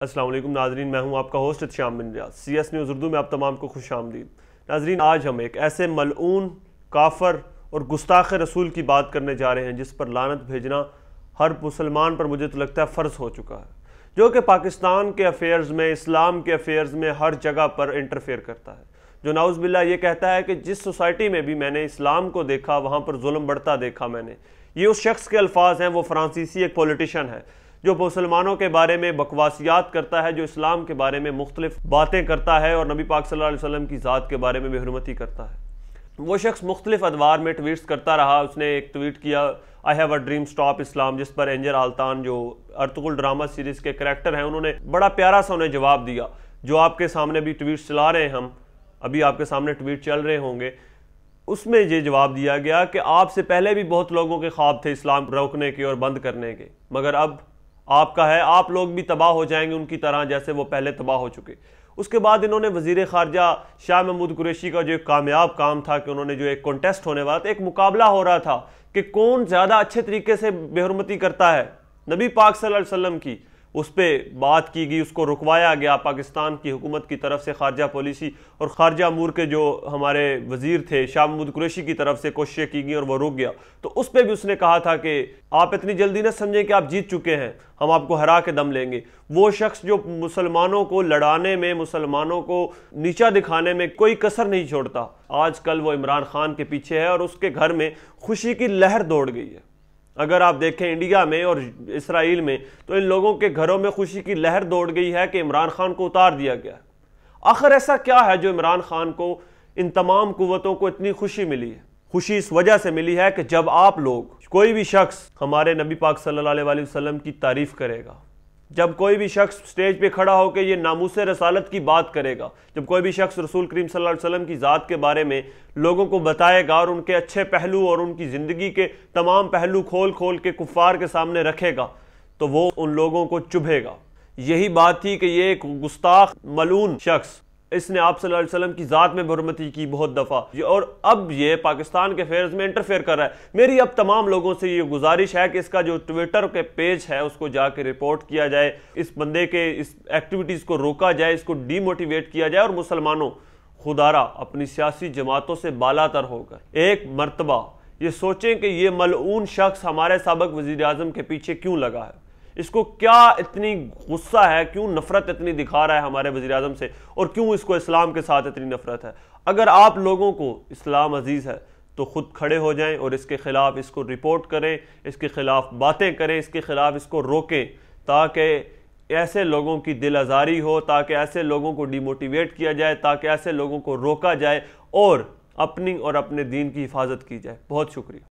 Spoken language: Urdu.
السلام علیکم ناظرین، میں ہوں آپ کا ہوسٹ شام بن ریاض۔ سی ایس نیوز اردو میں آپ تمام کو خوش آمدید۔ ناظرین، آج ہم ایک ایسے ملعون، کافر اور گستاخ رسول کی بات کرنے جا رہے ہیں جس پر لعنت بھیجنا ہر مسلمان پر مجھے تو لگتا ہے فرض ہو چکا ہے، جو کہ پاکستان کے افیئرز میں، اسلام کے افیئرز میں ہر جگہ پر انٹرفیئر کرتا ہے، جو نعوذ باللہ یہ کہتا ہے کہ جس سوسائٹی میں بھی میں نے اسلام کو دیکھا وہاں پر ظلم بڑھتا دیکھا میں نے۔ یہ اس شخص کے الفاظ ہیں، وہ فرانسیسی ایک پولیٹیشن ہے جو مسلمانوں کے بارے میں بکواسیات کرتا ہے، جو اسلام کے بارے میں مختلف باتیں کرتا ہے اور نبی پاک صلی اللہ علیہ وسلم کی ذات کے بارے میں بے حرمتی کرتا ہے۔ وہ شخص مختلف ادوار میں ٹویٹس کرتا رہا۔ اس نے ایک ٹویٹ کیا I have a dream stop Islam، جس پر اینجر آلتان جو ارطغرل ڈرامہ سیریز کے کریکٹر ہیں، انہوں نے بڑا پیارا سا انہیں جواب دیا، جو آپ کے سامنے بھی ٹویٹس چلا رہے ہیں، ہم ابھی آپ کے سامنے ٹویٹ چل رہے ہوں گے۔ اس میں یہ جواب دیا گیا کہ آپ سے پہلے بھی بہت لوگوں کے خواب تھے اسلام روکنے کے اور بند کرنے کے، مگر اب آپ کا ہے، آپ لوگ بھی تباہ ہو جائیں گے ان کی طرح جیسے وہ پہلے تباہ ہو چکے۔ اس کے بعد انہوں نے وزیر خارجہ شاہ محمود قریشی کا جو ایک کامیاب کام تھا کہ انہوں نے جو ایک کانٹیسٹ ہونے والا تھا، ایک مقابلہ ہو رہا تھا کہ کون زیادہ اچھے طریقے سے بے حرمتی کرتا ہے نبی پاک صلی اللہ علیہ وسلم کی، اس پہ بات کی گئی، اس کو رکوایا گیا پاکستان کی حکومت کی طرف سے، خارجہ پالیسی اور خارجہ امور کے جو ہمارے وزیر تھے شاہ محمود قریشی کی طرف سے کوششیں کی گئی اور وہ رک گیا۔ تو اس پہ بھی اس نے کہا تھا کہ آپ اتنی جلدی نہ سمجھیں کہ آپ جیت چکے ہیں، ہم آپ کو ہرا کے دم لیں گے۔ وہ شخص جو مسلمانوں کو لڑانے میں، مسلمانوں کو نیچا دکھانے میں کوئی کسر نہیں چھوڑتا، آج کل وہ عمران خان کے پیچھے ہے اور اس کے گھر میں خوشی کی لہر دوڑ گئی ہے۔ اگر آپ دیکھیں انڈیا میں اور اسرائیل میں تو ان لوگوں کے گھروں میں خوشی کی لہر دوڑ گئی ہے کہ عمران خان کو اتار دیا گیا ہے۔ آخر ایسا کیا ہے جو عمران خان کو، ان تمام قوتوں کو اتنی خوشی ملی ہے؟ خوشی اس وجہ سے ملی ہے کہ جب آپ لوگ، کوئی بھی شخص ہمارے نبی پاک صلی اللہ علیہ وسلم کی تعریف کرے گا، جب کوئی بھی شخص سٹیج پہ کھڑا ہو کے یہ ناموس رسالت کی بات کرے گا، جب کوئی بھی شخص رسول کریم صلی اللہ علیہ وسلم کی ذات کے بارے میں لوگوں کو بتائے گا اور ان کے اچھے پہلو اور ان کی زندگی کے تمام پہلو کھول کھول کے کفار کے سامنے رکھے گا، تو وہ ان لوگوں کو چبھے گا۔ یہی بات تھی کہ یہ ایک گستاخ ملعون شخص، اس نے آپ صلی اللہ علیہ وسلم کی ذات میں بے حرمتی کی بہت دفعہ، اور اب یہ پاکستان کے افیئرز میں انٹرفیئر کر رہا ہے۔ میری اب تمام لوگوں سے یہ گزارش ہے کہ اس کا جو ٹویٹر کے پیج ہے اس کو جا کے رپورٹ کیا جائے، اس بندے کے اس ایکٹیویٹیز کو روکا جائے، اس کو ڈی موٹیویٹ کیا جائے، اور مسلمانوں خدارہ اپنی سیاسی جماعتوں سے بالاتر ہو کر ایک مرتبہ یہ سوچیں کہ یہ ملعون شخص ہمارے سابق وزیر اعظم کے پیچھے کیوں لگا ہے، اس کو کیا اتنی غصہ ہے، کیوں نفرت اتنی دکھا رہا ہے ہمارے وزیر اعظم سے، اور کیوں اس کو اسلام کے ساتھ اتنی نفرت ہے۔ اگر آپ لوگوں کو اسلام عزیز ہے تو خود کھڑے ہو جائیں اور اس کے خلاف اس کو رپورٹ کریں، اس کے خلاف باتیں کریں، اس کے خلاف اس کو روکیں، تاکہ ایسے لوگوں کی دل آزاری ہو، تاکہ ایسے لوگوں کو ڈی موٹیویٹ کیا جائے، تاکہ ایسے لوگوں کو روکا جائے اور اپنی اور اپنے دین کی حفاظت کی جائے۔ بہت شکریہ۔